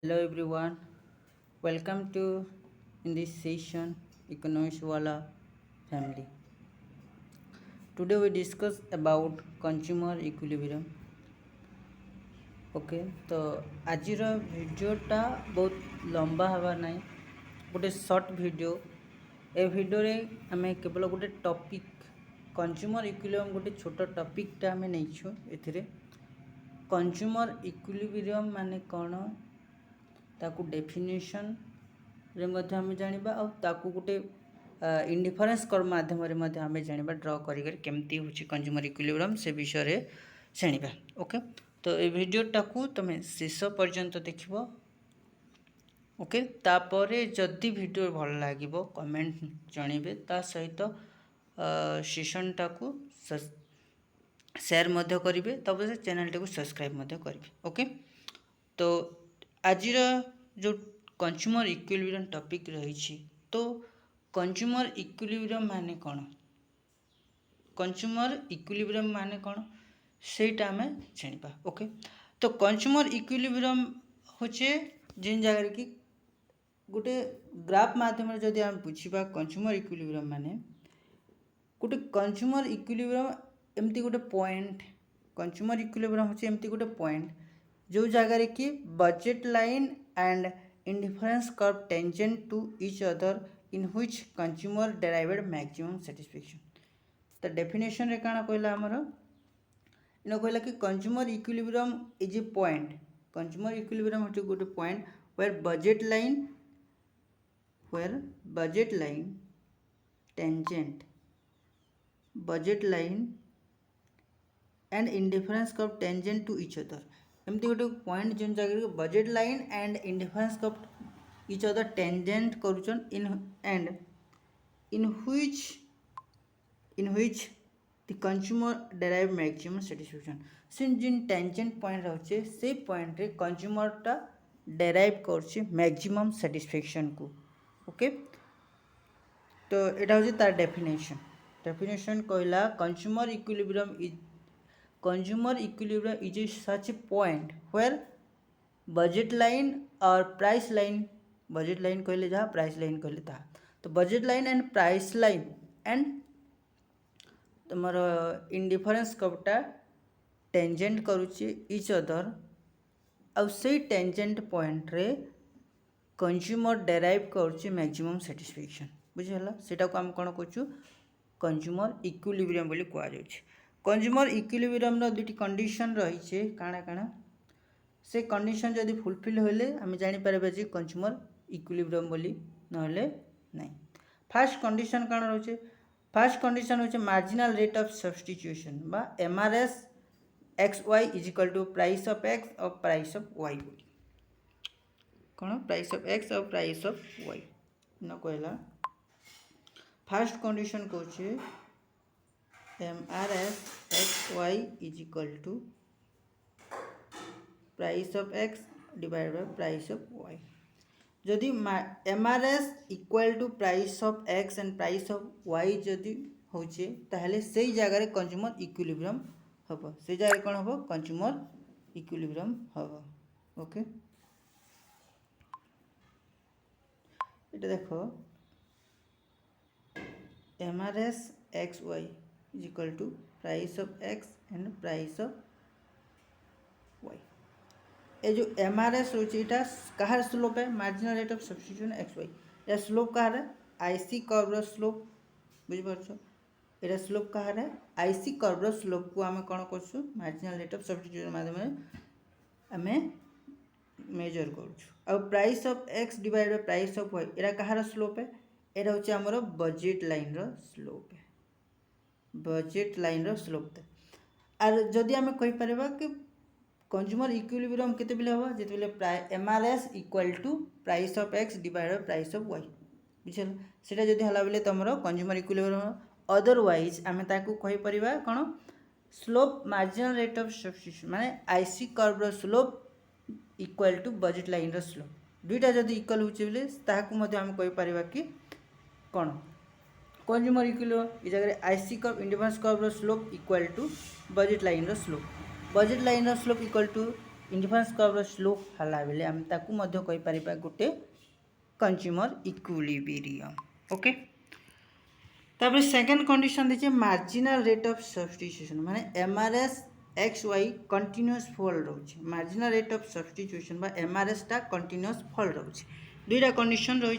Hello everyone, welcome to in this session Economics Wala family. Today we discuss about consumer equilibrium. Okay तो आज भिडियोटा बहुत लंबा हवा ना गोटे सर्ट भिडियो ए भिडियो रे आमे केवल गोटे टॉपिक कंज्यूमर इक्विलिब्रियम गोटे छोट टॉपिकटा आमे नैछु एथिरे कंज्यूमर इक्विलिब्रियम माने कौन ताकू डेफिनेशन रे मध्य आमे जानिबा आ ताकू गोटे इंडिफरेंस कर्व माध्यम रे मध्य आमे जानिबा ड्रॉ करी केमती होची कंज्यूमर इक्विलिब्रियम से विषय रे जानिबा ओके तो ये भिडियोटा को तुम शेष पर्यंत देख ओके तापरे जदि भिडियो भल लगे कमेंट जनइबे ता सहित सेशनटा को शेयर मध्य करेंगे तब से चैनल टा को सब्सक्राइब मध्य करेंगे ओके तो आज जो कंज्यूमर इक्विलिब्रियम टॉपिक रही तो कंज्यूमर इक्विलिब्रियम माने कौन कंज्यूमर इक्विलिब्रियम माने कौन सेटा आम जाना ओके तो कंज्यूमर इक्विलिब्रियम होचे जिन जगह कि गोटे ग्राफ माध्यम जदि आम बुझा कंज्यूमर इक्विलिब्रियम माने गोटे कंज्यूमर इक्विलिब्रियम एमती गोटे पॉइंट कंज्यूमर इक्विलिब्रियम होचे एमती गोटे पॉइंट जो जगह कि budget line and indifference curve tangent to each other in which consumer derived maximum satisfaction तो डेफिनेशन रे काना कहला हमर इन कहला कि consumer equilibrium is a point consumer equilibrium होचे गोटे point where budget line tangent budget line and indifference curve tangent to each other एमती गोटे पॉइंट जिन जगह budget line and indifference curve each other tangent करूचन in which the consumer derive maximum satisfaction since Jin tangent point रहे से point रे consumer टा derive कर मैक्सिमम सैटिस्फैक्शन को ओके तो यहाँ हूँ तार डेफिनेशन कहला consumer equilibrium is a such point where budget line और प्राइस लाइन बजेट लाइन कहले जहाँ प्राइस लाइन कहले ता तो budget line and price line and तुमर इंडिफरेंस कर्वटा टेंजेंट करुच्ची इच अदर आउ टेंजेंट पॉइंट रे कंज्यूमर डेराइव करुच्ची मैक्सिमम सैटिस्फैक्शन बुझीगला सेटा को आम कौन कहूँ कंज्यूमर इक्विलिब्रियम बोली कहुच्छे कंज्यूमर इक्विलिब्रियम दुटी कंडीशन रही काଣା काଣା से कंडीशन जदि फुलफिल होले आम जापर जे कंज्यूमर इक्विलिब्रियम बोली नहले नहीं फास्ट कंडीशन काଣା रही फर्स्ट कंडीशन होचे मार्जिनल रेट ऑफ सब्स्टिट्यूशन बा MRS X Y is equal to price of X और प्राइस ऑफ वाई कौन प्राइस ऑफ एक्स और प्राइस ऑफ वाई न कहला फर्स्ट कंडीशन कहूँ MRS X Y is equal to price of X divide by price of Y जदि MRS equal to price of X and price of Y जदि होचे ताहले से जगह कंज्यूमर इक्विलिब्रियम हम से जगह कौन हम कंज्यूमर इक्विलिब्रियम हम ओके ये देख MRS X Y is equal to price of X and price of Y ये जो एमआरएस होची इटा कहार स्लोप है marginal rate of substitution X Y या स्लोप कहार है आईसी कर्व स्लोप बुझी पारछो एटा स्लोप कहार है आईसी कर्व स्लोप को आमे कोन करछु मार्जिनल रेट ऑफ सब्स्टिट्यूशन माध्यम आमे मेजर करछु और price of X divide by price of Y एटा कहार स्लोप है एटा होची हमर बजेट लाइन रो स्लोप है बजेट लाइन रो स्लोप आर जदि आमे कहि परबा कि कंज्यूमर इक्विलिब्रियम केते बेले होबा जेते बेले MRS equal to price of X divide by price of Y बुझल सेटा जदि हला बेले तमरो कंज्यूमर इक्विलिब्रियम अदरवाइज आमे ताकू कहि परिबा कोन slope marginal rate of substitution माने आईसी कर्व रो slope equal to budget line रो स्लोप दुईटा जदि इक्वल होचे बेले ताकू मध्ये आमे कहि परिबा कि कोन कंज्यूमर इक्विलिब्रियम इ जगह आईसी कर्व इंडिफरेंस कर्व रो slope equal to budget line रो slope budget line slope equal to indifference curve slope हला बेले आम ताकू मध्य कहि परिबा गोटे कंज्यूमर इक्विलिब्रियम ओके तापर सेकंड कंडीशन देखिए मार्जिनल रेट ऑफ सब्स्टिट्यूशन माने MRS X Y continuous fall रोचे मार्जिनल रेट ऑफ सब्स्टिट्यूशन बा एमआरएस टा कंटिन्यूअस फॉल रोचे दुईटा कंडीशन रही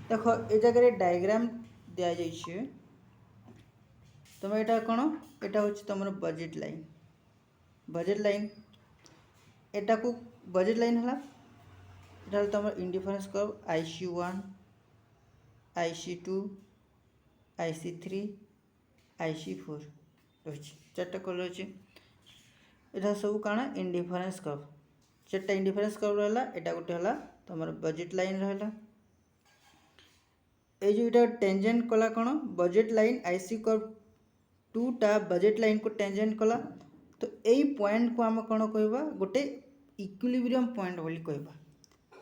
देखो ए जगह डायग्राम दिया जाइए तुम यहाँ कौन यहाँ हूँ तुम बजेट लाइन एटा को बजेट लाइन है यहाँ तुम indifference curve IC1 IC2 IC3 IC4 रही चार्टा कलर अच्छे यहाँ सब कौन इंडिफरेंस कर्व चार्टा इंडिफरेंस कर्व रहा यहाँ गोटे है तुम बजेट लाइन रहा ये जो इटा टेंजेंट कला कौन बजेट लाइन IC कर्व 2 टा बजेट लाइन को टेंजेंट कला तो यही पॉइंट को आम कौन कहवा गोटे इक्विलिब्रियम पॉइंट बोली कहवा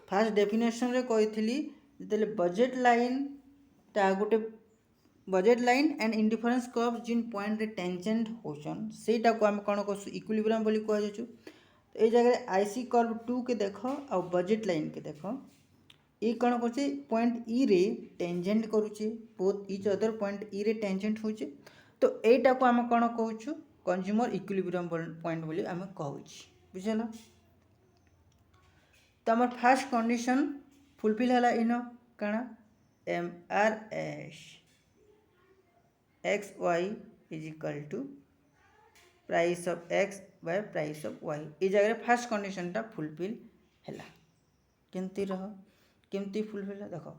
फास्ट डेफिनेशन रे कही जिते बजेट लाइन टा गोटे budget line and indifference curve जिन पॉइंट रे टेंजेंट होचन सेटा को आम कौन कहसु इक्विलिब्रियम बोली कह जाचु तो ये जगह IC कर्व 2 के देख आ बजेट लाइन के देख ये कौन कर पॉइंट ई रे टेंजेंट करुचे बोथ इच अदर पॉइंट ई रे टेंजेंट होचे तो यहीटा को आम कौन कहूँ कंज्यूमर इक्विलिब्रियम पॉइंट बोली आम कहूँ बुझल तो आम फास्ट कंडीशन फुलफिल है इन कण MRS X Y is equal to price of X by price of Y ये जगह फास्ट कंडीशनटा फुलफिल है केमती रह केमती फुलफिल देख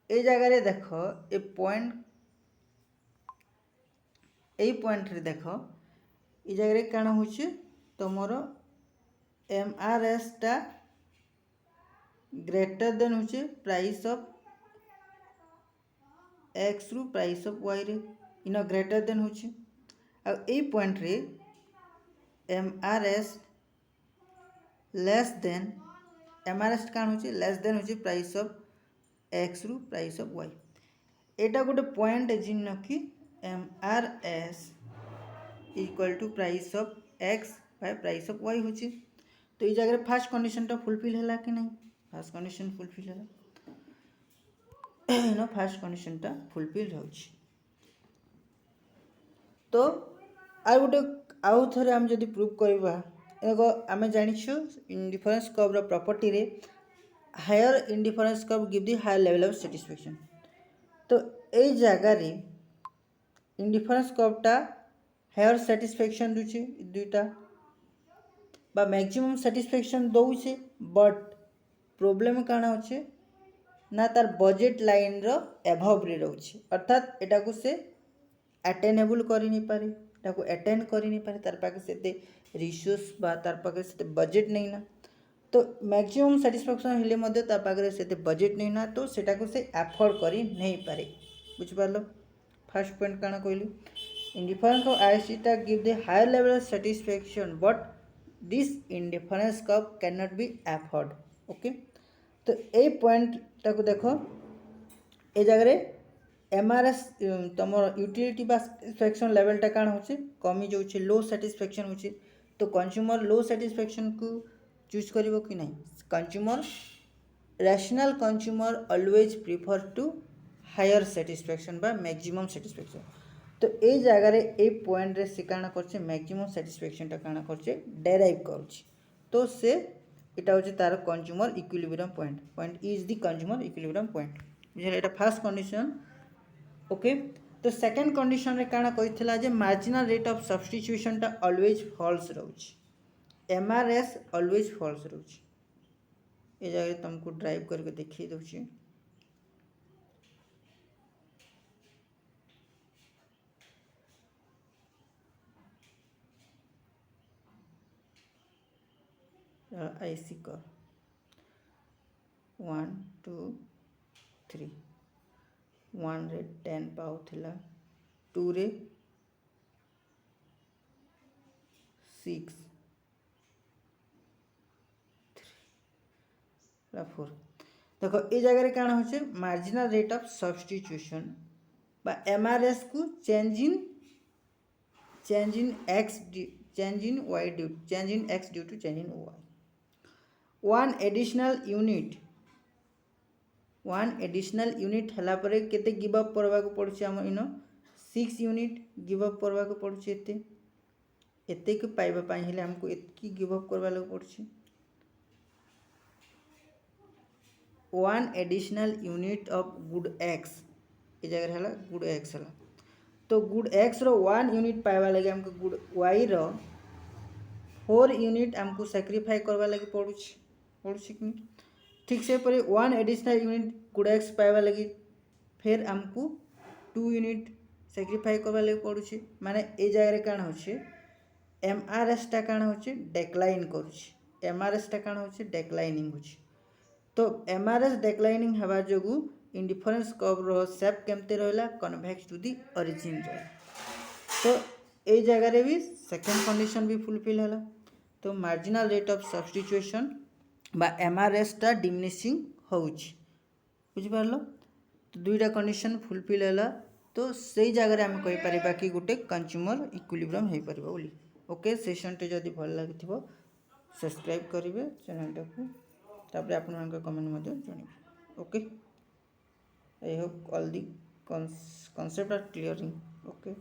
ये जगह देख ए पॉइंट यही पॉइंट रे देख ये जगह कण हो तुम MRS टा ग्रेटर देन हो प्राइस ऑफ एक्स रु प्राइस ऑफ वाई रे इन ग्रेटर देन हो पॉइंट रे MRS लेस देन MRS कौन हो लेस देन हो प्राइस ऑफ एक्स रु प्राइस ऑफ वाई एटा गोटे पॉइंट जिन कि MRS equal to price of X by price of Y हो तो ये जगह फास्ट कंडीशन टा फुलफिल है कि नहीं फास्ट कंडीशन फुलफिल है ना फास्ट कंडीशन टा फुलफिल हो तो आ गोटे आउ थे आम जब प्रूव करवा देखो आम जानिछु इंडिफरेंस कर्व रो प्रॉपर्टी रे higher indifference curve give the higher level of satisfaction तो ये जगह रे इंडिफरेंस कर्वटा हायर सैटिस्फैक्शन दूचे दुईटा बा मैक्सिमम सैटिस्फैक्शन दौचे बट प्रोब्लेम काना होचे ना तार बजेट लाइन रो एभव रे रोचे अर्थात एटा को से अटेनेबल करि नि पारे एटा को अटेन करि नि पारे तार पाके सेते रिसोर्स बा तार पाके सेते बजेट नहीं ना तो मैक्सिमम सैटिस्फैक्शन हेले मध्य तार पाके सेते बजेट नहीं ना तो सेटा को से अफोर्ड करि नहीं पारे बुझ पारलो फर्स्ट पॉइंट काना कहली indifference of IC tag give the higher level of satisfaction but this indifference curve cannot be afford okay तो ए पॉइंट टाको देखो ए जगह MRS तुम यूटिलिटी बा सैटिस्फैक्शन लेवलटा काण होचे कमी जाउछे लो सैटिस्फैक्शन होचे तो कंज्यूमर लो सैटिस्फैक्शन को चूज करिवो कि नहीं consumer rational consumer always prefer to higher satisfaction बा मैक्सिमम सैटिस्फैक्शन तो ये जगार ये पॉइंट रे से काना करछे मैक्सिमम सैटिस्फैक्शन टा काना करछे डेराइव करछे तो से इटा होचे तार consumer equilibrium point is the consumer equilibrium point बुझले एटा फर्स्ट कंडीशन ओके तो सेकंड कंडीशन रे काना कहितला जे मार्जिनल रेट ऑफ सब्स्टिट्यूशन टा ऑलवेज फॉल्स रहउची MRS ऑलवेज फॉल्स रहउची ए जगह तुमको ड्राइव करके देखिए दउची IC कर्व 1 2 3 1 रे 10 पाउथिला 2 रे 6 4 देखो ये जगह रे काना होचे मार्जिनल रेट ऑफ सब्स्टिट्यूशन बा MRS को change in x change in y due change in x due to change in y one additional unit हला परे केते गिव अप करबा को पड़छ हम इन 6 यूनिट गिव अप करबा को पड़छ एते के पाइबा पाई हेले हमको एतकी गिव अप करबा को पड़छ one additional unit of good X ए जगह हला गुड एक्स हला तो गुड एक्स रो 1 यूनिट पाइबा लगे हमको गुड वाई रो 4 यूनिट हमको सैक्रिफाई करबा लगे पड़छ कि ठीक से पर 1 एडिशनल यूनिट गुड एक्स पाइबा लगे फिर हमको 2 यूनिट सैक्रिफाई करबा लगे पड़छ माने ए जगह रे काण होचे एमआरएस टा काण होचे डिक्लाइन करूछ एमआरएस टा काण होचे डिक्लाइनिंग होचे तो एमआरएस डिक्लाइनिंग हवा जोगु इंडिफरेंस कर्व रो शेप केमते रहला कन्वेक्स टू दी ओरिजिन रे तो ए जगह रे भी सेकंड कंडीशन भी फुलफिल होला तो मार्जिनल रेट ऑफ सब्स्टिट्यूशन बा एमआरएस टा डिमिनिशिंग होउची बुझि पारलो तो दुईटा कंडीशन फुलफिल होला तो सही जगह रे हम कहि परिबा कि गुटे कंज्यूमर इक्विलिब्रियम हे परिबा बोली ओके सेशन टे जदी भल लागिथिबो सब्सक्राइब करिवे चैनल टाको तापर आपन कमेंट मध्ये जणाइबे okay I hope all the concept are clearing okay